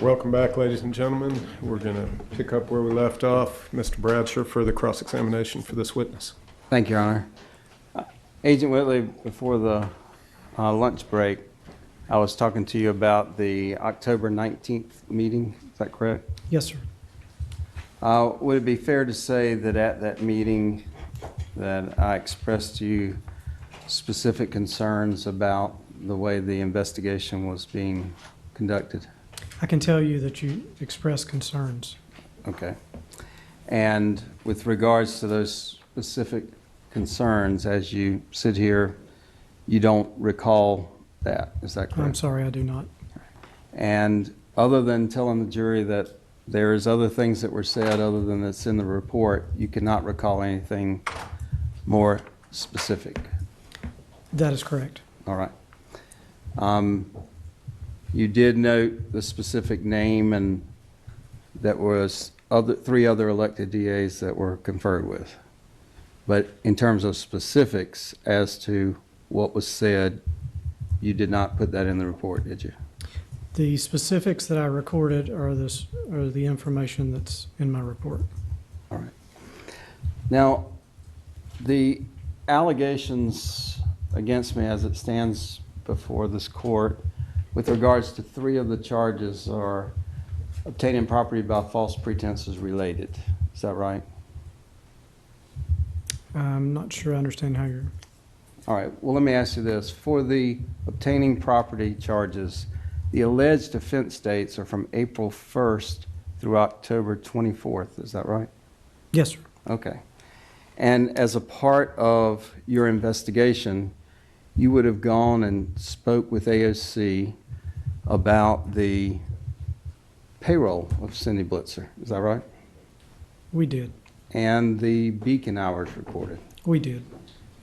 Welcome back, ladies and gentlemen. We're going to pick up where we left off. Mr. Bradsher for the cross-examination for this witness. Thank you, Your Honor. Agent Whitley, before the lunch break, I was talking to you about the October 19th meeting. Is that correct? Yes, sir. Would it be fair to say that at that meeting that I expressed to you specific concerns about the way the investigation was being conducted? I can tell you that you expressed concerns. Okay. And with regards to those specific concerns, as you sit here, you don't recall that. Is that correct? I'm sorry, I do not. And other than telling the jury that there is other things that were said other than that's in the report, you cannot recall anything more specific. That is correct. All right. You did note the specific name and that was three other elected DAs that were conferred with. But in terms of specifics as to what was said, you did not put that in the report, did you? The specifics that I recorded are the information that's in my report. All right. Now, the allegations against me as it stands before this court with regards to three of the charges are obtaining property by false pretenses related. Is that right? I'm not sure I understand how you're... All right. Well, let me ask you this. For the obtaining property charges, the alleged offense dates are from April 1st through October 24th. Is that right? Yes, sir. Okay. And as a part of your investigation, you would have gone and spoke with AOC about the payroll of Cindy Blitzer. Is that right? We did. And the beacon hours reported. We did.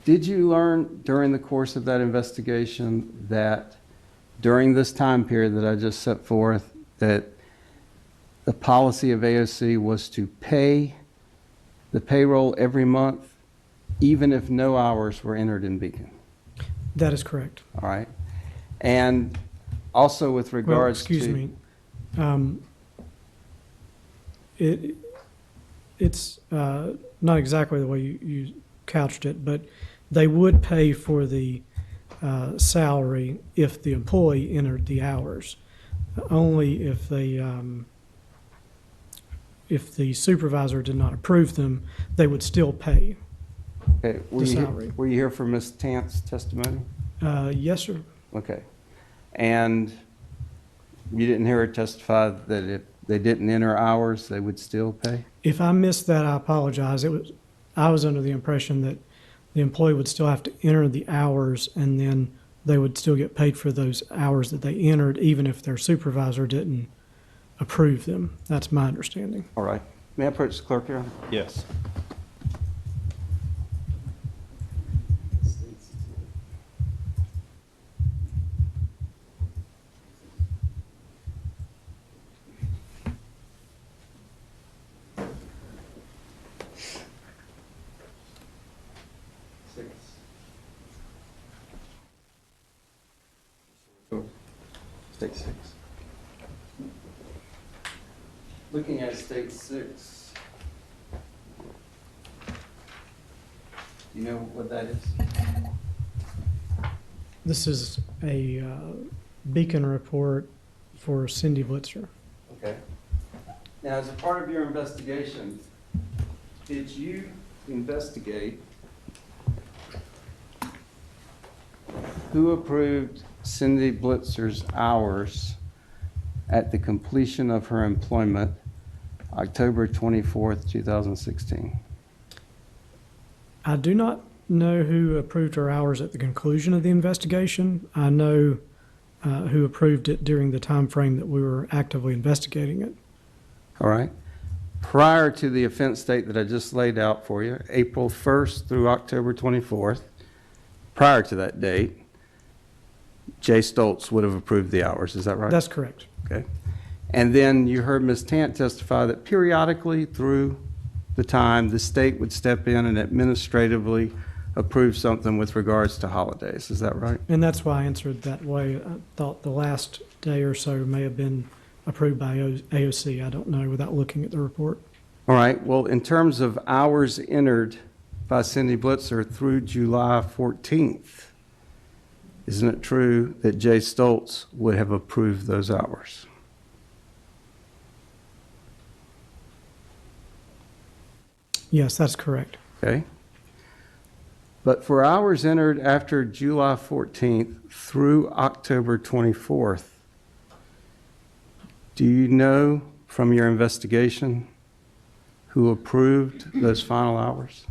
Did you learn during the course of that investigation that during this time period that I just set forth, that the policy of AOC was to pay the payroll every month, even if no hours were entered in Beacon? That is correct. All right. And also with regards Excuse me. It's not exactly the way you couched it, but they would pay for the salary if the employee entered the hours. Only if the supervisor did not approve them, they would still pay okay. the salary. Were you here for Ms. Tant's testimony? Yes, sir. Okay. And you didn't hear her testify that if they didn't enter hours, they would still pay? If I missed that, I apologize. I was under the impression that the employee would still have to enter the hours and then they would still get paid for those hours that they entered, even if their supervisor didn't approve them. That's my understanding. All right. May I approach the clerk here? Yes. State 6. Looking at State 6, do you know what that is? This is a beacon report for Cindy Blitzer. Okay. Now, as a part of your investigation, did you investigate who approved Cindy Blitzer's hours at the completion of her employment, October 24th, 2016? I do not know who approved her hours at the conclusion of the investigation. I know who approved it during the time frame that we were actively investigating it. All right. Prior to the offense date that I just laid out for you, April 1st through October 24th, prior to that date, Jay Stoltz would have approved the hours. Is that right? That's correct. Okay. And then you heard Ms. Tant testify that periodically through the time, the state would step in and administratively approve something with regards to holidays. Is that right? And that's why I answered that way. I thought the last day or so may have been approved by AOC. I don't know without looking at the report. All right, well, in terms of hours entered by Cindy Blitzer through July 14th, isn't it true that Jay Stoltz would have approved those hours? Yes, that's correct. Okay. But for hours entered after July 14th through October 24th, do you know from your investigation who approved those final hours?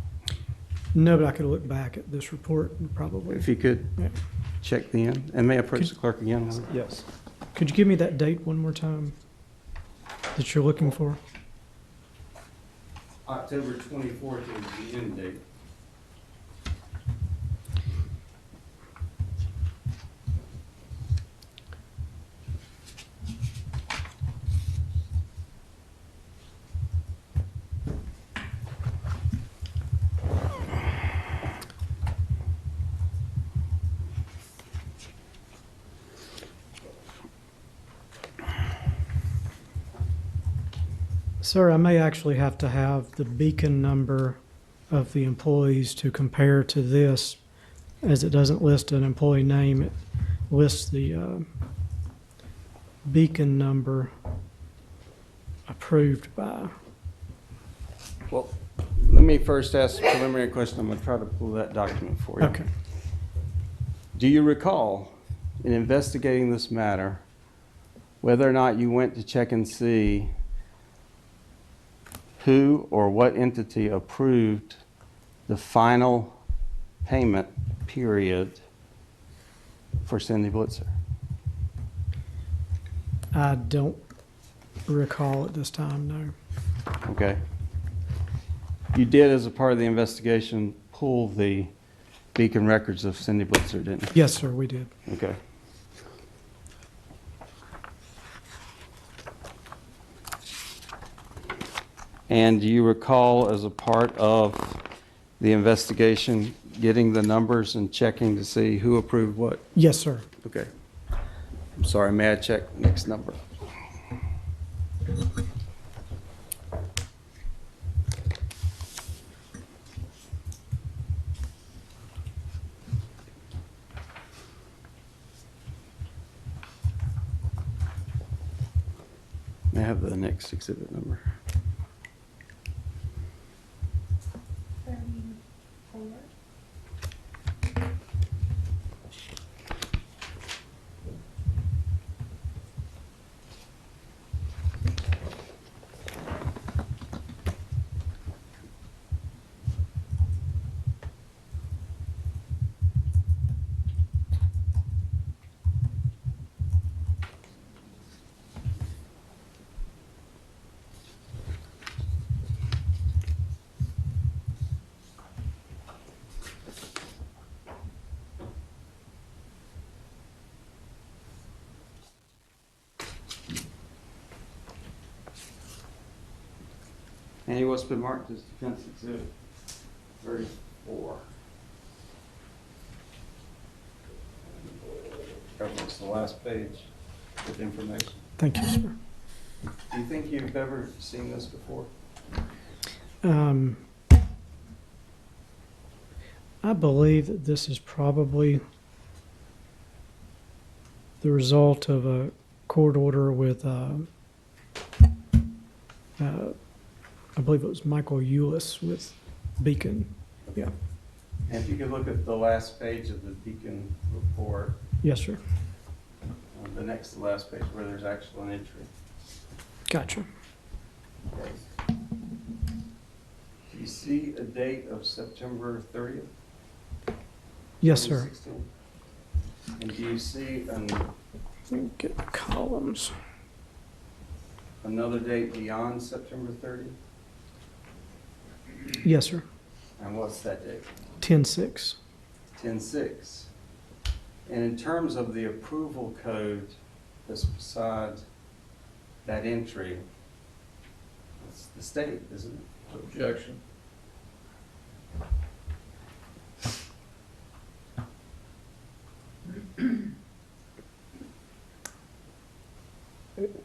No, but I could look back at this report and probably. If you could Yeah. check the end, and may I approach the clerk again? Yes. Could you give me that date one more time that you're looking for? October 24th is the end date. Sir, I may actually have to have the beacon number of the employees to compare to this, as it doesn't list an employee name. It lists the beacon number approved by. Well, let me first ask a preliminary question. I'm going to try to pull that document for you. Okay. Do you recall, in investigating this matter, whether or not you went to check and see who or what entity approved the final payment period for Cindy Blitzer? I don't recall at this time, no. Okay. You did, as a part of the investigation, pull the beacon records of Cindy Blitzer, didn't you? Yes, sir, we did. Okay. And do you recall, as a part of the investigation, getting the numbers and checking to see who approved what? Yes, sir. Okay. I'm sorry, may I check next number? May I have the next exhibit number? 34. And what's been marked as defense exhibit 34. That's the last page with information. Thank you, sir. Do you think you've ever seen this before? I believe that this is probably the result of a court order with, I believe it was Michael Eulis with Beacon. Yeah. And if you could look at the last page of the Beacon report, Yes, sir. the next to last page where there's actual an entry. Gotcha. Do you see a date of September 30th? Yes, sir. 2016? And do you see Let me get the columns. another date beyond September 30th? Yes, sir. And what's that date? 10-6. 10-6. And in terms of the approval code that's beside that entry, it's the state, isn't it? Objection.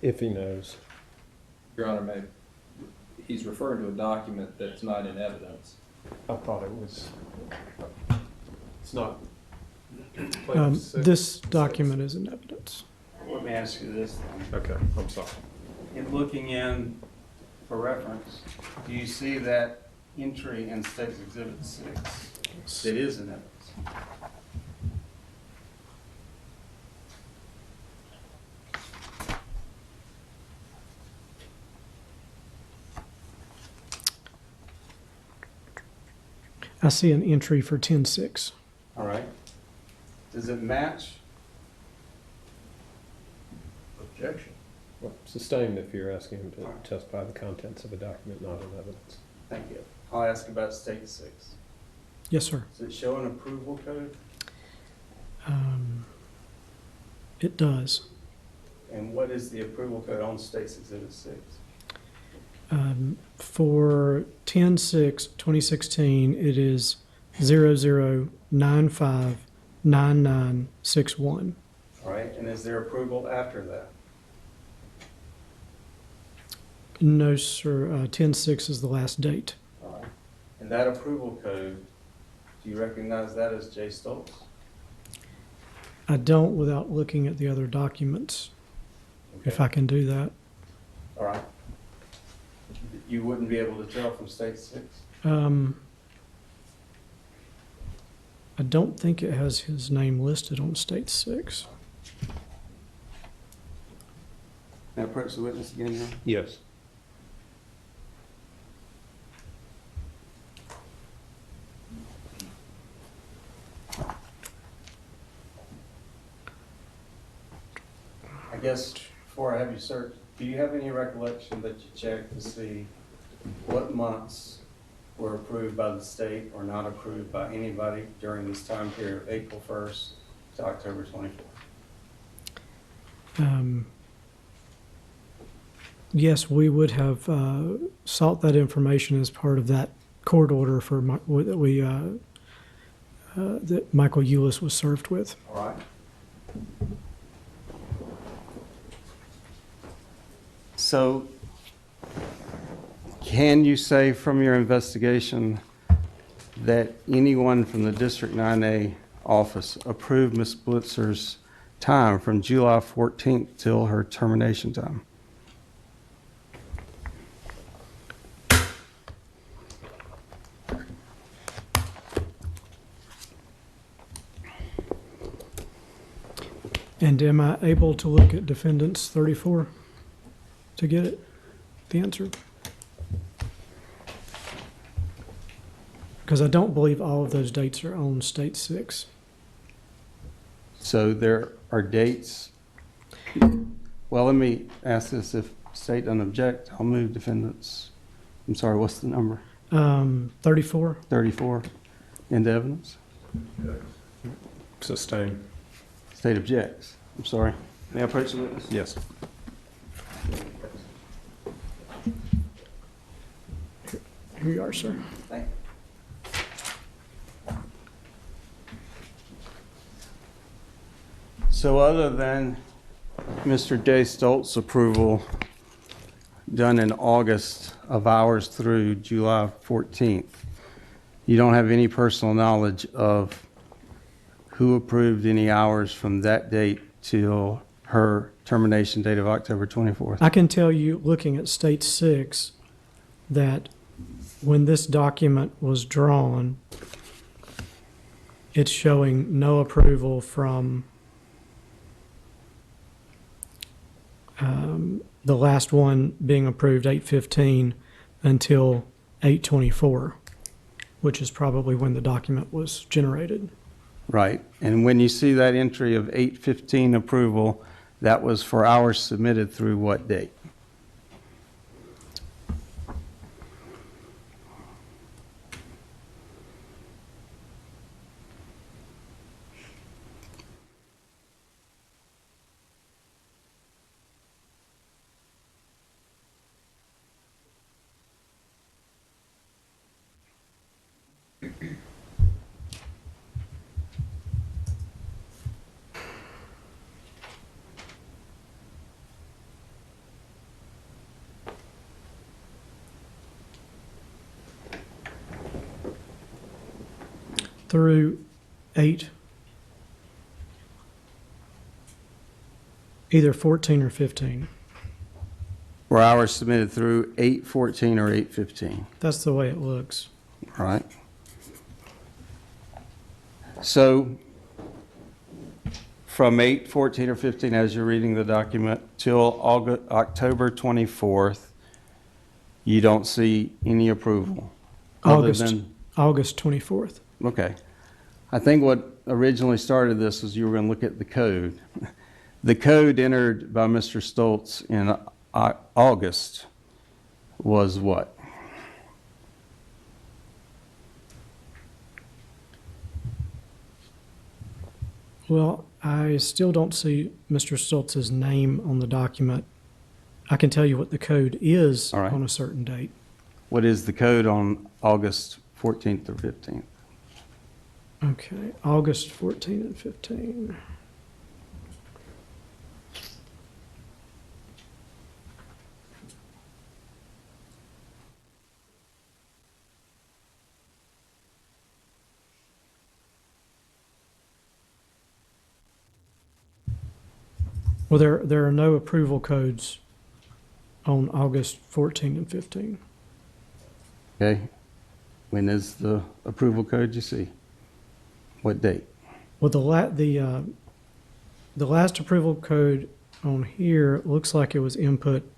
if he knows. Your Honor, he's referring to a document that's not in evidence. I thought it was, it's not. This document is in evidence. Let me ask you this then. Okay, I'm sorry. In looking in for reference, do you see that entry in State's Exhibit 6 that is in evidence? I see an entry for 10-6. All right. Does it match? Objection. Well, sustained if you're asking him to testify the contents of a document not in evidence. Thank you. I'll ask about State 6. Yes, sir. Does it show an approval code? It does. And what is the approval code on State's Exhibit 6? For 10-6-2016, it is 00959961. All right. And is there approval after that? No, sir. 10-6 is the last date. All right. And that approval code, do you recognize that as J. Stoltz? I don't without looking at the other documents, if Okay. I can do that. All right. You wouldn't be able to tell from State 6? I don't think it has his name listed on State 6. May I approach the witness again now? Yes. I guess before I have you search, do you have any recollection that you checked to see what months were approved by the state or not approved by anybody during this time period of April 1st to October 24th? Yes, we would have sought that information as part of that court order for that Michael Eulis was served with. All right. So, can you say from your investigation that anyone from the District 9A office approved Ms. Blitzer's time from July 14th till her termination time? And am I able to look at defendants 34 to get it, the answer? Because I don't believe all of those dates are on State 6. So there are dates. Well, let me ask this. If state doesn't object, I'll move defendants. I'm sorry, what's the number? 34. 34 into evidence. Sustained. State objects. I'm sorry. May I approach the witness? Yes. Here you are, sir. Thank you. So other than Mr. J. Stoltz's approval done in August of hours through July 14th, you don't have any personal knowledge of who approved any hours from that date till her termination date of October 24th? I can tell you, looking at State 6, that when this document was drawn, it's showing no approval from the last one being approved 8/15 until 8/24, which is probably when the document was generated. Right. And when you see that entry of 8/15 approval, that was for hours submitted through what date? through 8, either 14 or 15. Were hours submitted through 8/14 or 8/15? That's the way it looks. All right. So from 8/14 or 15, as you're reading the document, till October 24th, you don't see any approval? other than- August 24th. Okay. I think what originally started this was you were going to look at the code. The code entered by Mr. Stoltz in August was what? Well, I still don't see Mr. Stoltz's name on the document. I can tell you what the code is All right. on a certain date. What is the code on August 14th or 15th? Okay, August 14 and 15. Well, there are no approval codes on August 14 and 15. Okay. When is the approval code you see? What date? Well, the last approval code on here looks like it was input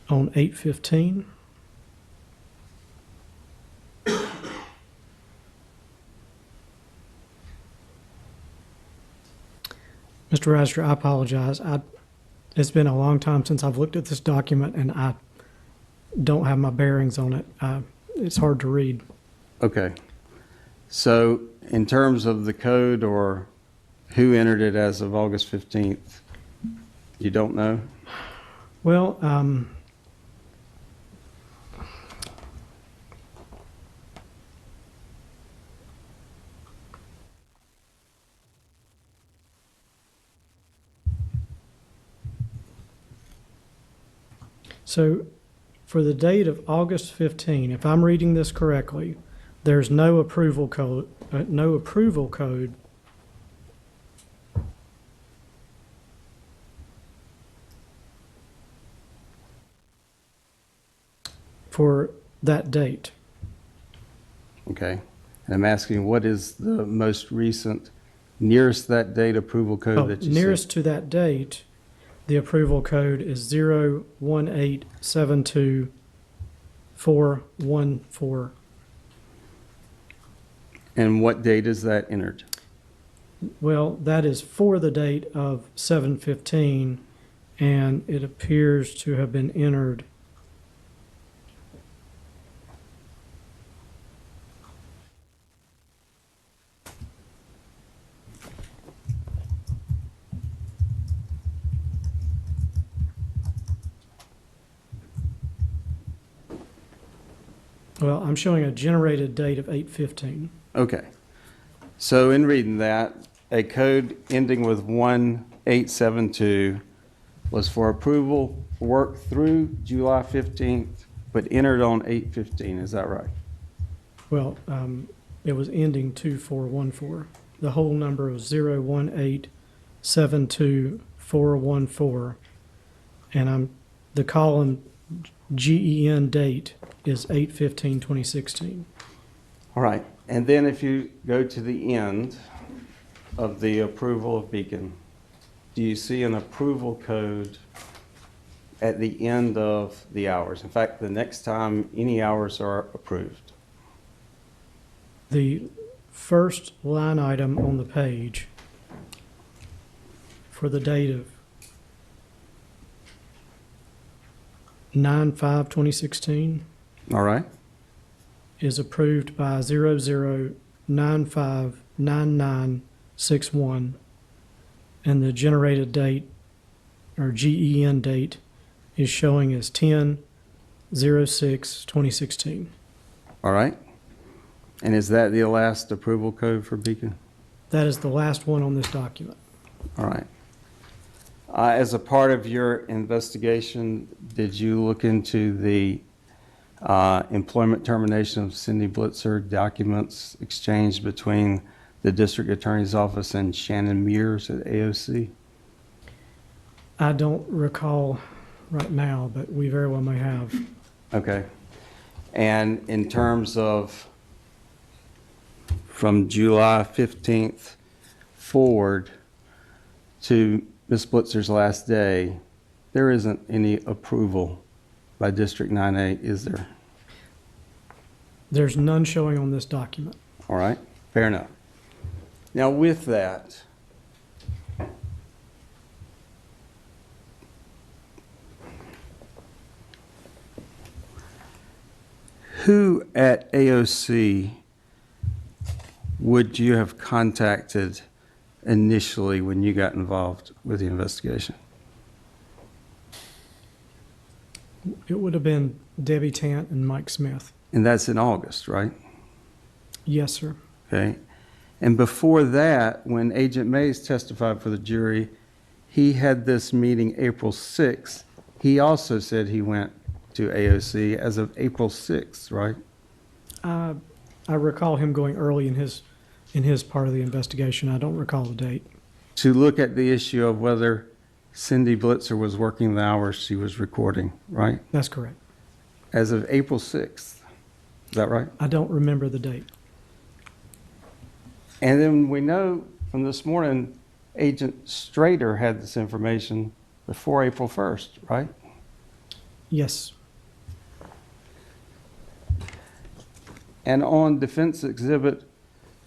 on 8/15. Mr. Bradsher, I apologize. It's been a long time since I've looked at this document, and I don't have my bearings on it. It's hard to read. Okay. So in terms of the code or who entered it as of August 15th, you don't know? Well, so for the date of August 15, if I'm reading this correctly, there's no approval code, for that date. Okay. And I'm asking, what is the most recent, nearest that date approval code that you see? Nearest to that date, the approval code is 01872-414. And what date is that entered? Well, that is for the date of 7/15, and it appears to have been entered well, I'm showing a generated date of 8/15. Okay. So in reading that, a code ending with 1872 was for approval work through July 15th, but entered on 8/15. Is that right? Well, it was ending 2414. The whole number was 01872-414, and the column GEN date is 8/15/2016. All right. And then if you go to the end of the approval of Beacon, do you see an approval code at the end of the hours? In fact, the next time any hours are approved. The first line item on the page for the date of 9/5/2016 All right. is approved by 00959961, and the generated date or GEN date is showing as 10/06/2016. All right. And is that the last approval code for Beacon? That is the last one on this document. All right. As a part of your investigation, did you look into the Employment termination of Cindy Blitzer, documents exchanged between the district attorney's office and Shannon Mears at AOC. I don't recall right now, but we very well may have. Okay. And in terms of from July 15th forward to Ms. Blitzer's last day, there isn't any approval by District 9A, is there? There's none showing on this document. All right, fair enough. Now with that, who at AOC would you have contacted initially when you got involved with the investigation? It would have been Debbie Tant and Mike Smith. And that's in August, right? Yes, sir. Okay. And before that, when Agent Mays testified for the jury, he had this meeting April 6th. He also said he went to AOC as of April 6th, right? I recall him going early in his part of the investigation. I don't recall the date. To look at the issue of whether Cindy Blitzer was working the hours she was recording, right? That's correct. As of April 6th. Is that right? I don't remember the date. And then we know from this morning, Agent Strader had this information before April 1st, right? Yes. And on Defense Exhibit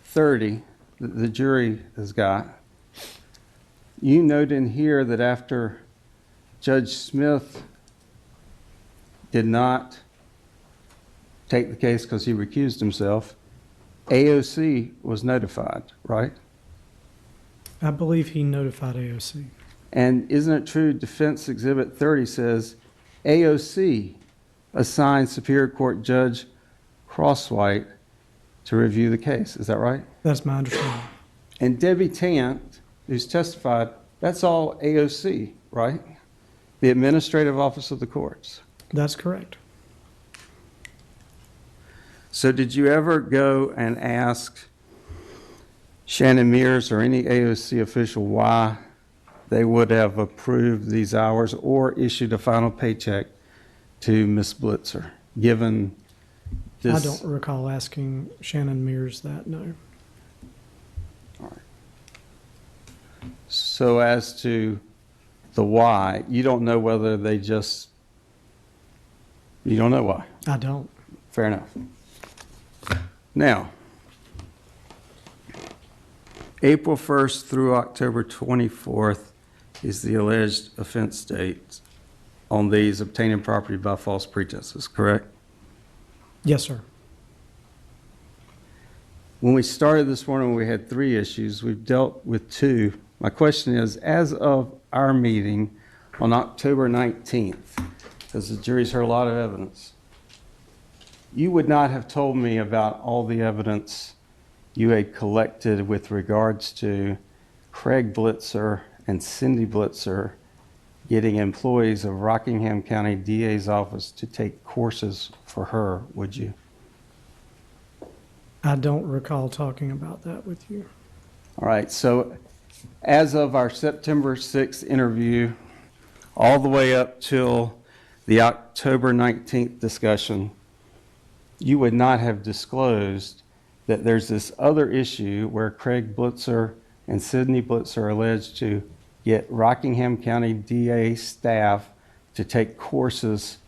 30 that the jury has got, you note in here that after Judge Smith did not take the case because he recused himself, AOC was notified, right? I believe he notified AOC. And isn't it true Defense Exhibit 30 says AOC assigned Superior Court Judge Crosswhite to review the case? Is that right? That's my understanding. And Debbie Tant, who's testified, that's all AOC, right? The Administrative Office of the Courts. That's correct. So did you ever go and ask Shannon Mears or any AOC official why they would have approved these hours or issued a final paycheck to Ms. Blitzer, given this? I don't recall asking Shannon Mears that, no. All right. So as to the why, you don't know whether they just, you don't know why. I don't. Fair enough. Now, April 1st through October 24th is the alleged offense date on these obtaining property by false pretenses, correct? Yes, sir. When we started this morning, we had 3 issues. We've dealt with 2. My question is, as of our meeting on October 19th, because the jury's heard a lot of evidence, you would not have told me about all the evidence you had collected with regards to Craig Blitzer and Cindy Blitzer getting employees of Rockingham County DA's office to take courses for her, would you? I don't recall talking about that with you. All right, so as of our September 6th interview, all the way up till the October 19th discussion, you would not have disclosed that there's this other issue where Craig Blitzer and Cindy Blitzer are alleged to get Rockingham County DA staff to take courses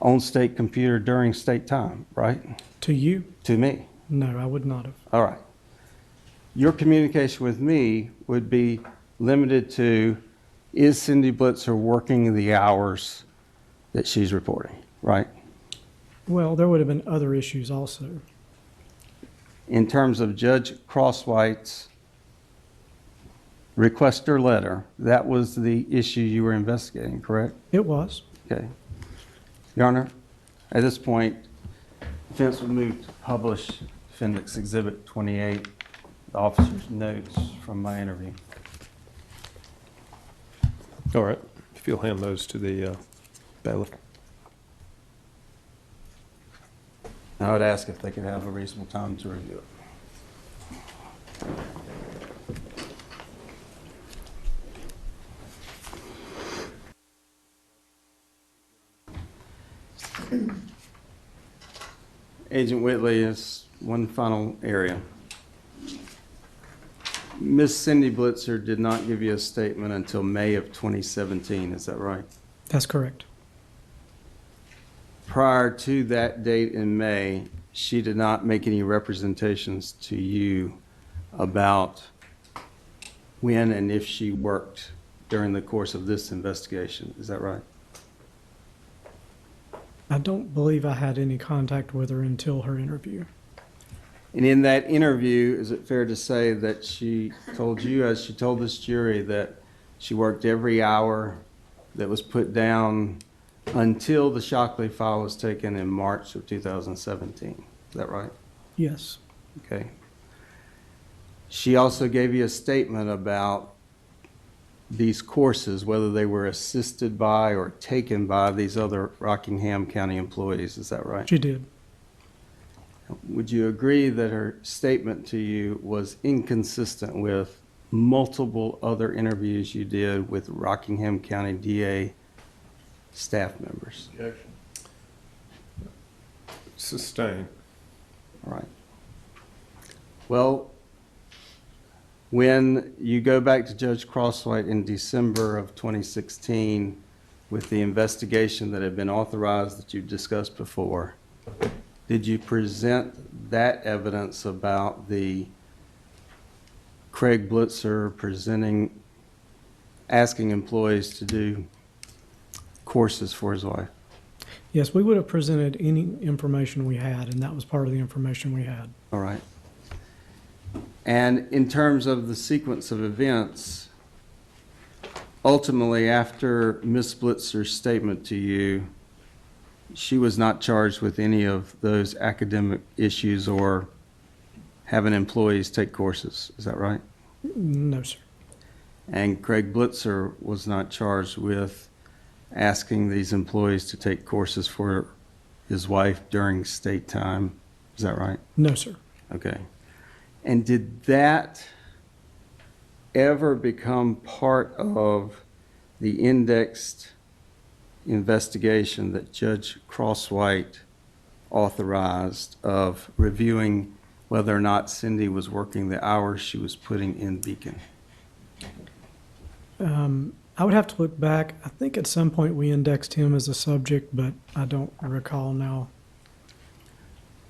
on state computer during state time, right? To you? To me. No, I would not have. All right. Your communication with me would be limited to, is Cindy Blitzer working the hours that she's reporting, right? Well, there would have been other issues also. In terms of Judge Crosswhite's requester letter, that was the issue you were investigating, correct? It was. Okay. Your Honor, at this point, defense would move to publish Appendix Exhibit 28, the officer's notes from my interview. All right, if you'll hand those to the bailiff. I would ask if they could have a reasonable time to review it. Agent Whitley is one final area. Miss Cindy Blitzer did not give you a statement until May of 2017, is that right? That's correct. Prior to that date in May, she did not make any representations to you about when and if she worked during the course of this investigation, is that right? I don't believe I had any contact with her until her interview. And in that interview, is it fair to say that she told you, as she told this jury, that she worked every hour that was put down until the Shockley file was taken in March of 2017? Is that right? Yes. Okay. She also gave you a statement about these courses, whether they were assisted by or taken by these other Rockingham County employees. Is that right? She did. Would you agree that her statement to you was inconsistent with multiple other interviews you did with Rockingham County DA staff members? Objection. Sustained. All right. Well, when you go back to Judge Crosswhite in December of 2016 with the investigation that had been authorized that you've discussed before, did you present that evidence about the Craig Blitzer asking employees to do courses for his wife? Yes, we would have presented any information we had, and that was part of the information we had. All right. And in terms of the sequence of events, ultimately, after Ms. Blitzer's statement to you, she was not charged with any of those academic issues or having employees take courses. Is that right? No, sir. And Craig Blitzer was not charged with asking these employees to take courses for his wife during state time. Is that right? No, sir. Okay. And did that ever become part of the indexed investigation that Judge Crosswhite authorized of reviewing whether or not Cindy was working the hours she was putting in Beacon? I would have to look back. I think at some point we indexed him as a subject, but I don't recall now.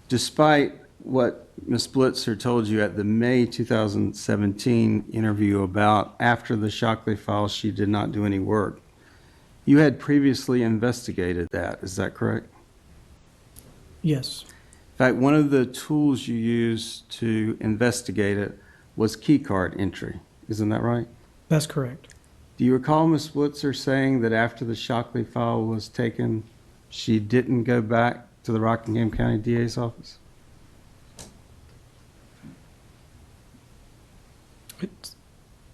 Despite what Ms. Blitzer told you at the May 2017 interview about after the Shockley file, she did not do any work, you had previously investigated that. Is that correct? Yes. In fact, one of the tools you used to investigate it was key card entry. Isn't that right? That's correct. Do you recall Ms. Blitzer saying that after the Shockley file was taken, she didn't go back to the Rockingham County DA's office?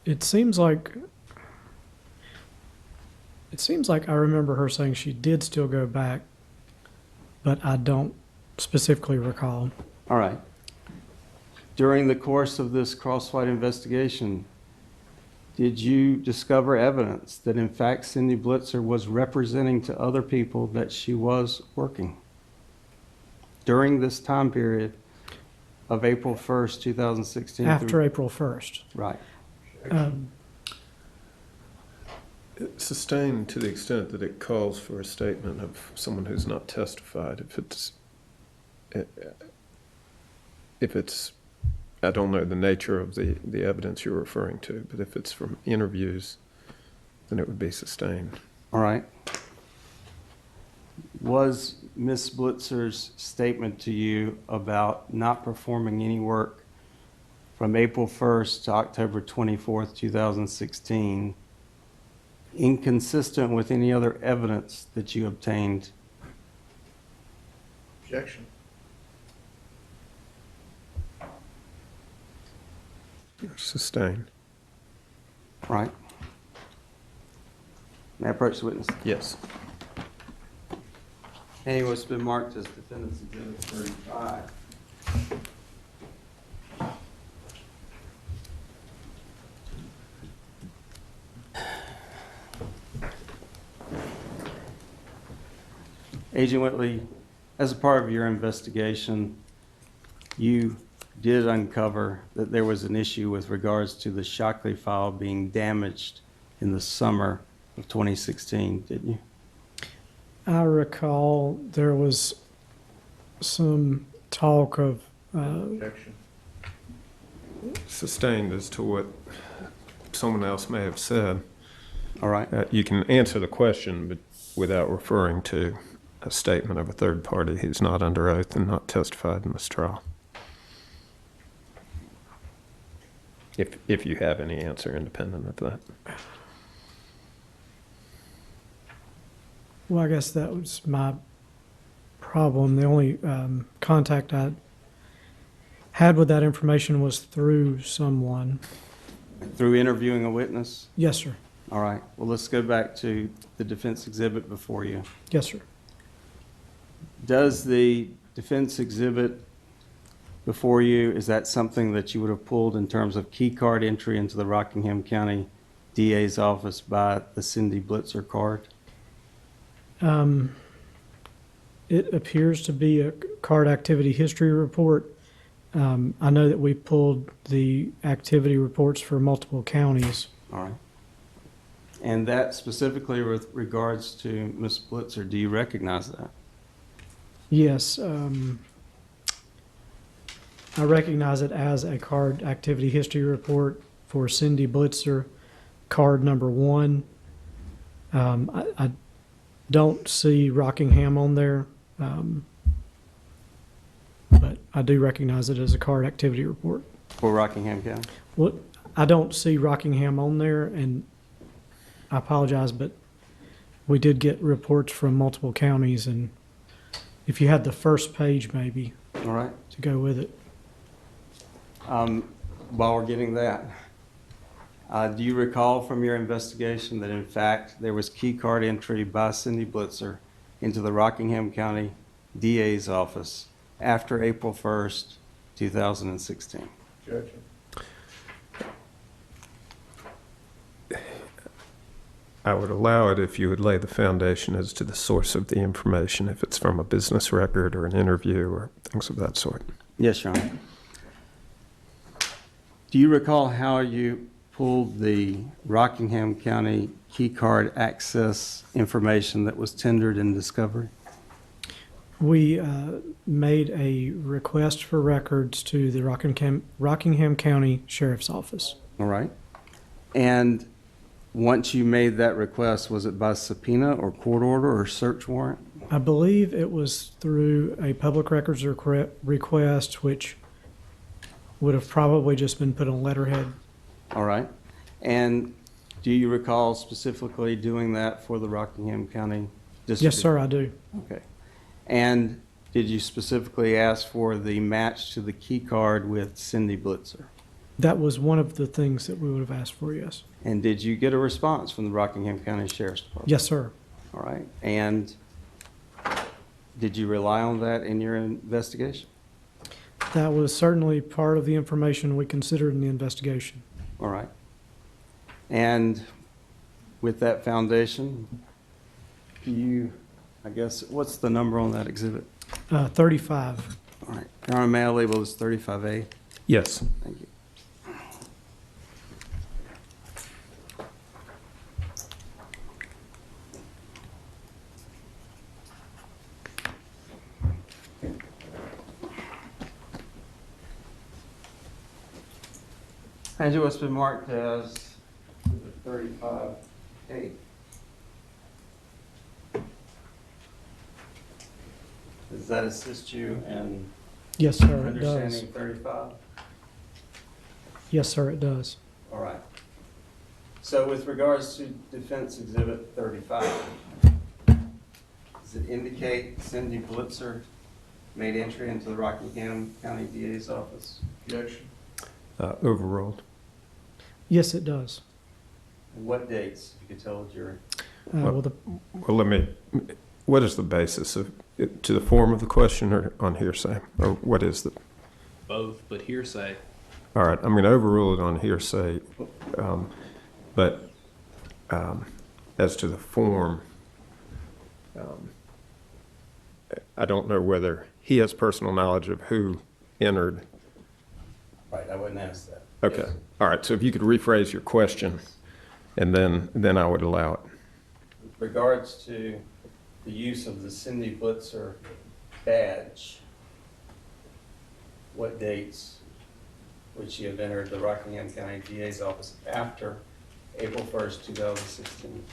It seems like I remember her saying she did still go back, but I don't specifically recall. All right. During the course of this Crosswhite investigation, did you discover evidence that in fact Cindy Blitzer was representing to other people that she was working during this time period of April 1st, 2016? After April 1st. Right. Sustained to the extent that it calls for a statement of someone who's not testified. If it's, I don't know the nature of the evidence you're referring to, but if it's from interviews, then it would be sustained. All right. Was Ms. Blitzer's statement to you about not performing any work from April 1st to October 24th, 2016, inconsistent with any other evidence that you obtained? Objection. Sustained. Right. May I approach the witness? Yes. And what's been marked as Defendant's Exhibit 35. Agent Whitley, as a part of your investigation, you did uncover that there was an issue with regards to the Shockley file being damaged in the summer of 2016, didn't you? I recall there was some talk of, Objection. Sustained as to what someone else may have said. All right. You can answer the question, but without referring to a statement of a third party who's not under oath and not testified in this trial. If you have any answer independent of that. well, I guess that was my problem. The only contact I had with that information was through someone. Through interviewing a witness? Yes, sir. All right. Well, let's go back to the defense exhibit before you. Yes, sir. Does the defense exhibit before you, is that something that you would have pulled in terms of key card entry into the Rockingham County DA's office by the Cindy Blitzer card? It appears to be a card activity history report. I know that we pulled the activity reports for multiple counties. All right. And that specifically with regards to Ms. Blitzer, do you recognize that? Yes, I recognize it as a card activity history report for Cindy Blitzer, card number 1. I don't see Rockingham on there, but I do recognize it as a card activity report. For Rockingham County? Well, I don't see Rockingham on there, and I apologize, but we did get reports from multiple counties, and if you had the first page maybe All right. to go with it. While we're getting that, do you recall from your investigation that in fact there was key card entry by Cindy Blitzer into the Rockingham County DA's office after April 1st, 2016? Objection. I would allow it if you would lay the foundation as to the source of the information, if it's from a business record or an interview or things of that sort. Yes, Your Honor. Do you recall how you pulled the Rockingham County key card access information that was tendered in discovery? We made a request for records to the Rockingham County Sheriff's Office. All right. And once you made that request, was it by subpoena or court order or search warrant? I believe it was through a public records request, which would have probably just been put on letterhead. All right. And do you recall specifically doing that for the Rockingham County District? Yes, sir, I do. Okay. And did you specifically ask for the match to the key card with Cindy Blitzer? That was one of the things that we would have asked for, yes. And did you get a response from the Rockingham County Sheriff's Department? Yes, sir. All right. And did you rely on that in your investigation? That was certainly part of the information we considered in the investigation. All right. And with that foundation, I guess, what's the number on that exhibit? 35. All right. Your Honor, may I label as 35A? Yes. Thank you. Angela, what's been marked as 35A? Does that assist you in Yes, sir, it does. understanding 35? Yes, sir, it does. All right. So with regards to Defense Exhibit 35, does it indicate Cindy Blitzer made entry into the Rockingham County DA's office? Objection. Overruled. Yes, it does. And what dates, if you could tell the jury? Well, Well, let me, what is the basis of, to the form of the question or on hearsay? Or what is the, Both, but hearsay. all right, I'm going to overrule it on hearsay. But as to the form, I don't know whether he has personal knowledge of who entered. Right, I wouldn't ask that. Okay. All right. So if you could rephrase your question, and then I would allow it. With regards to the use of the Cindy Blitzer badge, what dates would she have entered the Rockingham County DA's office after April 1st, 2016?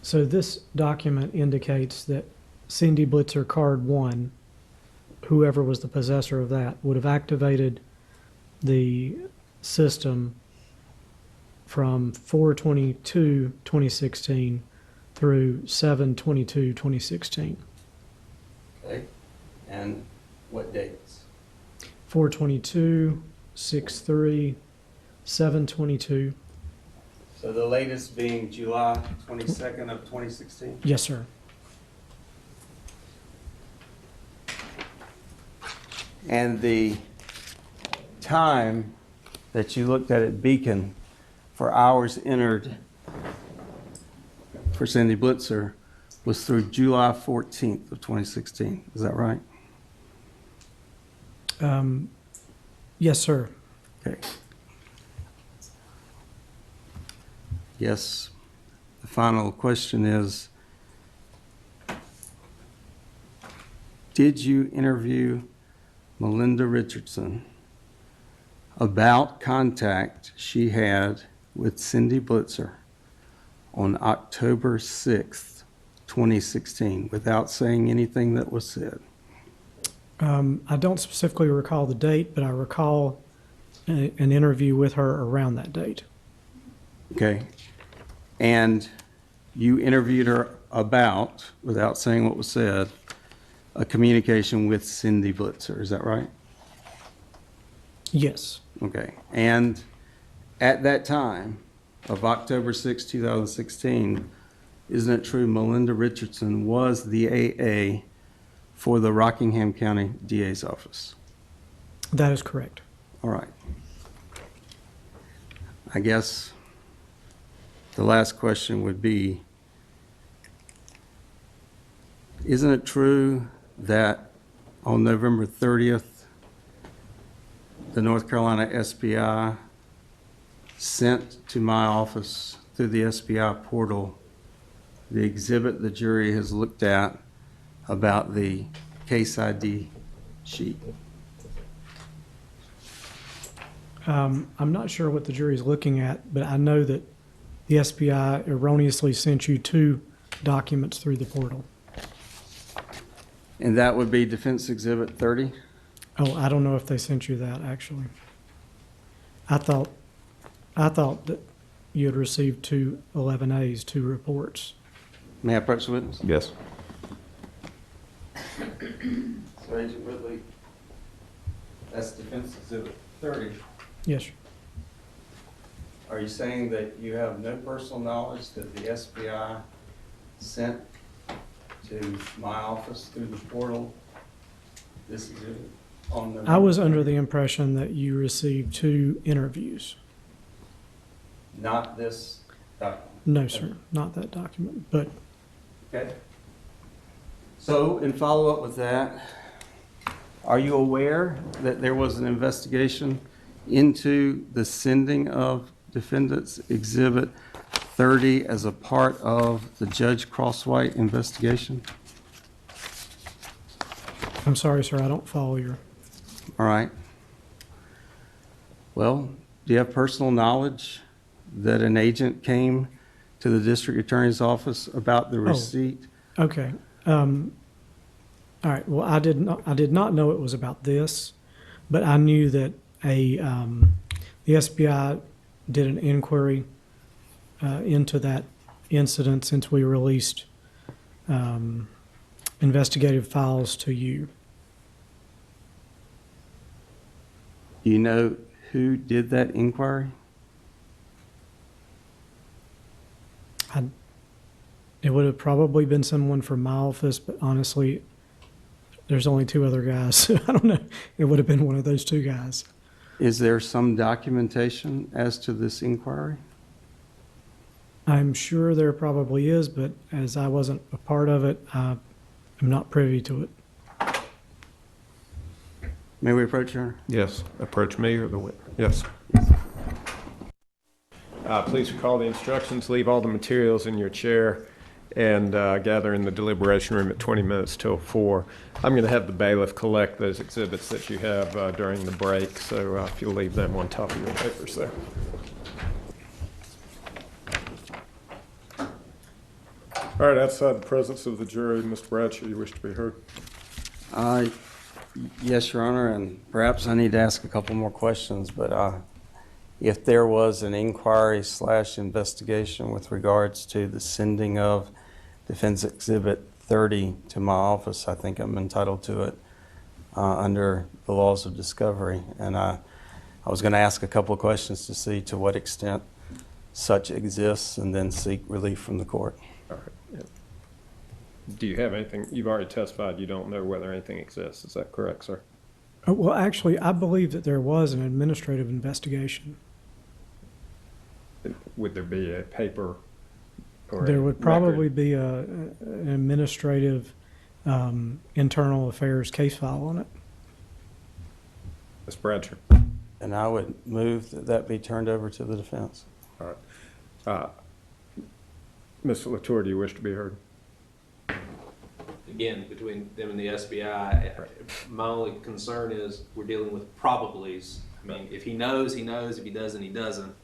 So this document indicates that Cindy Blitzer Card 1, whoever was the possessor of that, would have activated the system from 4/22/2016 through 7/22/2016. Okay, and what dates? 4/22, 6/3, 7/22. So the latest being July 22nd of 2016? Yes, sir. And the time that you looked at Beacon for hours entered for Cindy Blitzer was through July 14th of 2016. Is that right? Yes, sir. Okay. Yes. The final question is, did you interview Melinda Richardson about contact she had with Cindy Blitzer on October 6th, 2016, without saying anything that was said? I don't specifically recall the date, but I recall an interview with her around that date. Okay. And you interviewed her about, without saying what was said, a communication with Cindy Blitzer. Is that right? Yes. Okay. And at that time of October 6, 2016, isn't it true Melinda Richardson was the AA for the Rockingham County DA's office? That is correct. All right. I guess the last question would be, isn't it true that on November 30th, the North Carolina SBI sent to my office through the SBI portal the exhibit the jury has looked at about the case ID sheet? I'm not sure what the jury's looking at, but I know that the SBI erroneously sent you 2 documents through the portal. And that would be Defense Exhibit 30? Oh, I don't know if they sent you that, actually. I thought that you had received 2 11As, 2 reports. May I approach the witness? Yes. So Agent Whitley, that's Defense Exhibit 30. Yes, sir. Are you saying that you have no personal knowledge that the SBI sent to my office through the portal this exhibit on the? I was under the impression that you received 2 interviews. Not this document? No, sir, not that document, but Okay. So, in follow-up with that, are you aware that there was an investigation into the sending of Defendant's Exhibit 30 as a part of the Judge Crosswhite investigation? I'm sorry, sir, I don't follow your. All right. Well, do you have personal knowledge that an agent came to the district attorney's office about the receipt? Okay. All right. Well, I did not know it was about this, but I knew that the SBI did an inquiry into that incident since we released investigative files to you. Do you know who did that inquiry? It would have probably been someone from my office, but honestly, there's only two other guys. So I don't know. It would have been one of those two guys. Is there some documentation as to this inquiry? I'm sure there probably is, but as I wasn't a part of it, I'm not privy to it. May we approach, Your Honor? Yes, approach me or the witness. Yes. Please recall the instructions. Leave all the materials in your chair and gather in the deliberation room at 20 minutes till 4. I'm going to have the bailiff collect those exhibits that you have during the break, so if you'll leave them on top of your papers there. All right, outside the presence of the jury, Mr. Bradsher, you wish to be heard? Yes, Your Honor, and perhaps I need to ask a couple more questions, but if there was an inquiry/investigation with regards to the sending of Defense Exhibit 30 to my office, I think I'm entitled to it under the laws of discovery. And I was going to ask a couple of questions to see to what extent such exists and then seek relief from the court. All right. Yeah. Do you have anything? You've already testified you don't know whether anything exists. Is that correct, sir? Well, actually, I believe that there was an administrative investigation. Would there be a paper or There a would probably record? be an administrative internal affairs case file on it. Ms. Bradsher. And I would move that that be turned over to the defense. All right. Mr. Latour, do you wish to be heard? Again, between them and the SBI, my only concern is we're dealing with probablys. I mean, if he knows, he knows. If he doesn't, he doesn't.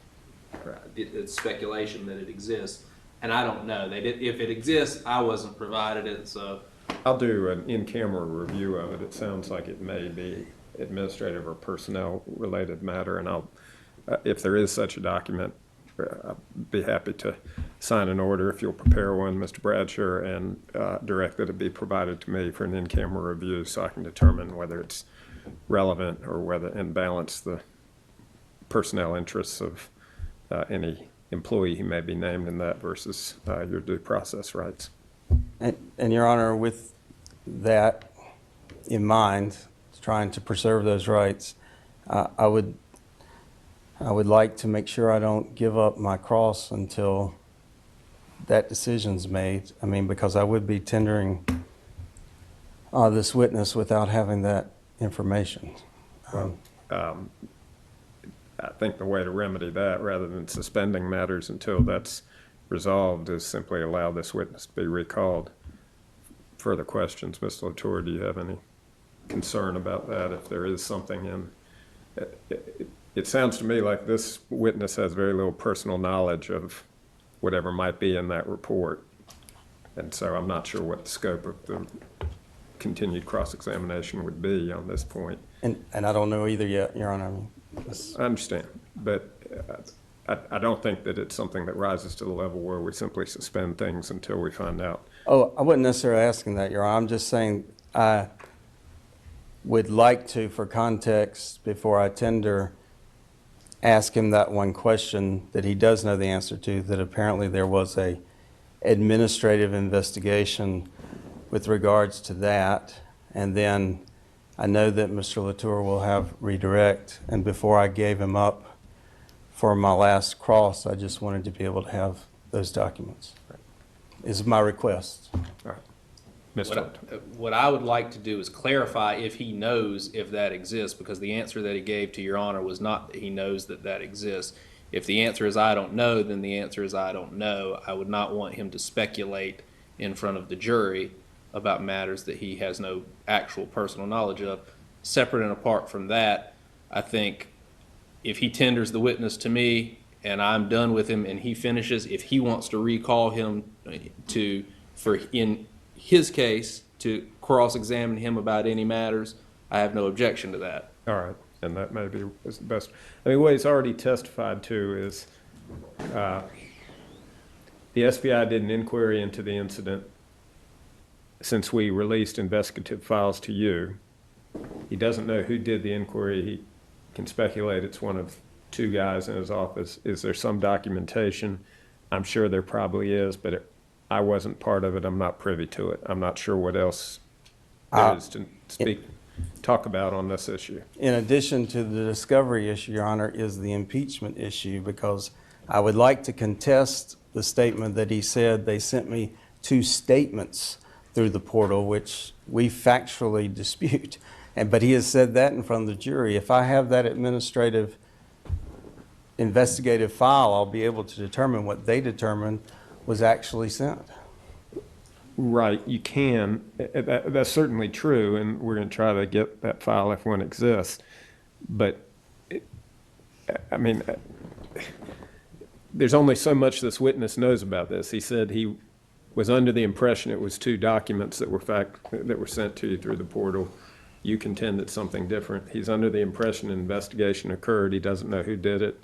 It's speculation that it exists, and I don't know. If it exists, I wasn't provided it, so. I'll do an in-camera review of it. It sounds like it may be administrative or personnel-related matter, and if there is such a document, I'll be happy to sign an order if you'll prepare one, Mr. Bradsher, and direct that it be provided to me for an in-camera review so I can determine whether it's relevant or whether and balance the personnel interests of any employee who may be named in that versus your due process rights. And Your Honor, with that in mind, trying to preserve those rights, I would like to make sure I don't give up my cross until that decision's made. I mean, because I would be tendering this witness without having that information. I think the way to remedy that, rather than suspending matters until that's resolved, is simply allow this witness to be recalled. Further questions, Mr. Latour, do you have any concern about that? If there is something in it sounds to me like this witness has very little personal knowledge of whatever might be in that report. And so I'm not sure what the scope of the continued cross-examination would be on this point. And I don't know either yet, Your Honor. I understand, but I don't think that it's something that rises to the level where we simply suspend things until we find out. Oh, I wasn't necessarily asking that, Your Honor. I'm just saying I would like to, for context, before I tender, ask him that one question that he does know the answer to, that apparently there was a administrative investigation with regards to that. And then I know that Mr. Latour will have redirect. And before I gave him up for my last cross, I just wanted to be able to have those documents. Is my request. All right. Mr. What I would like to do is clarify if he knows if that exists, because the answer that he gave to Your Honor was not that he knows that that exists. If the answer is I don't know, then the answer is I don't know. I would not want him to speculate in front of the jury about matters that he has no actual personal knowledge of. Separate and apart from that, I think if he tenders the witness to me and I'm done with him and he finishes, if he wants to recall him for in his case to cross-examine him about any matters, I have no objection to that. All right, and that may be the best. I mean, what he's already testified to is the SBI did an inquiry into the incident since we released investigative files to you. He doesn't know who did the inquiry. He can speculate it's one of two guys in his office. Is there some documentation? I'm sure there probably is, but I wasn't part of it. I'm not privy to it. I'm not sure what else there is to talk about on this issue. In addition to the discovery issue, Your Honor, is the impeachment issue, because I would like to contest the statement that he said they sent me 2 statements through the portal, which we factually dispute. But he has said that in front of the jury. If I have that administrative investigative file, I'll be able to determine what they determined was actually sent. Right, you can. That's certainly true, and we're going to try to get that file if one exists. But, I mean, there's only so much this witness knows about this. He said he was under the impression it was 2 documents that were sent to you through the portal. You contend it's something different. He's under the impression an investigation occurred. He doesn't know who did it.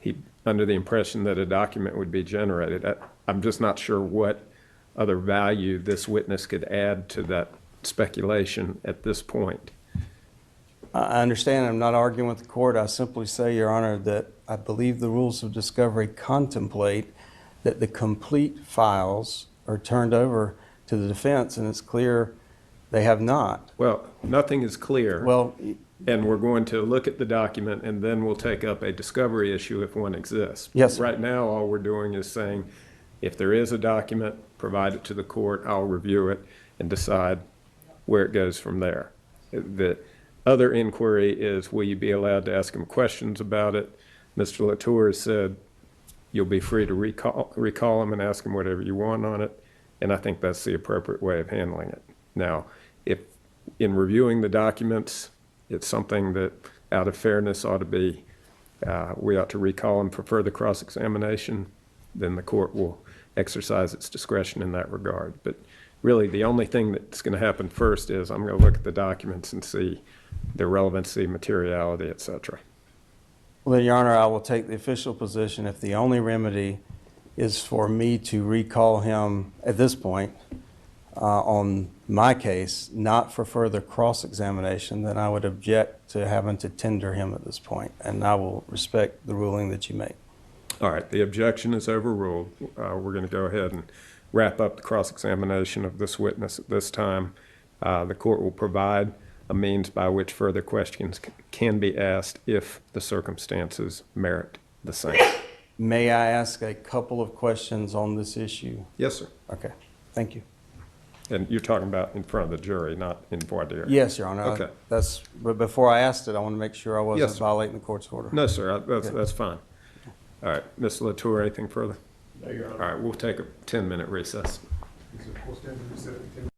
He under the impression that a document would be generated. I'm just not sure what other value this witness could add to that speculation at this point. I understand. I'm not arguing with the court. I simply say, Your Honor, that I believe the rules of discovery contemplate that the complete files are turned over to the defense, and it's clear they have not. Well, nothing is clear. Well, And we're going to look at the document, and then we'll take up a discovery issue if one exists. Yes, sir. Right now, all we're doing is saying, if there is a document, provide it to the court, I'll review it and decide where it goes from there. The other inquiry is, will you be allowed to ask him questions about it? Mr. Latour has said you'll be free to recall him and ask him whatever you want on it, and I think that's the appropriate way of handling it. Now, if in reviewing the documents, it's something that, out of fairness, ought to be, we ought to recall him for further cross-examination, then the court will exercise its discretion in that regard. But really, the only thing that's going to happen first is I'm going to look at the documents and see their relevancy, materiality, et cetera. well, then, Your Honor, I will take the official position if the only remedy is for me to recall him at this point on my case, not for further cross-examination, then I would object to having to tender him at this point, and I will respect the ruling that you make. All right, the objection is overruled. We're going to go ahead and wrap up the cross-examination of this witness at this time. The court will provide a means by which further questions can be asked if the circumstances merit the same. May I ask a couple of questions on this issue? Yes, sir. Okay, thank you. And you're talking about in front of the jury, not in voir dire? Yes, Your Honor. Okay. But before I asked it, I want to make sure I wasn't Yes, sir. violating the court's order. No, sir, that's fine. All right, Mr. Latour, anything further? No, Your Honor. All right, we'll take a 10-minute recess. We'll stand in recess for 10 minutes.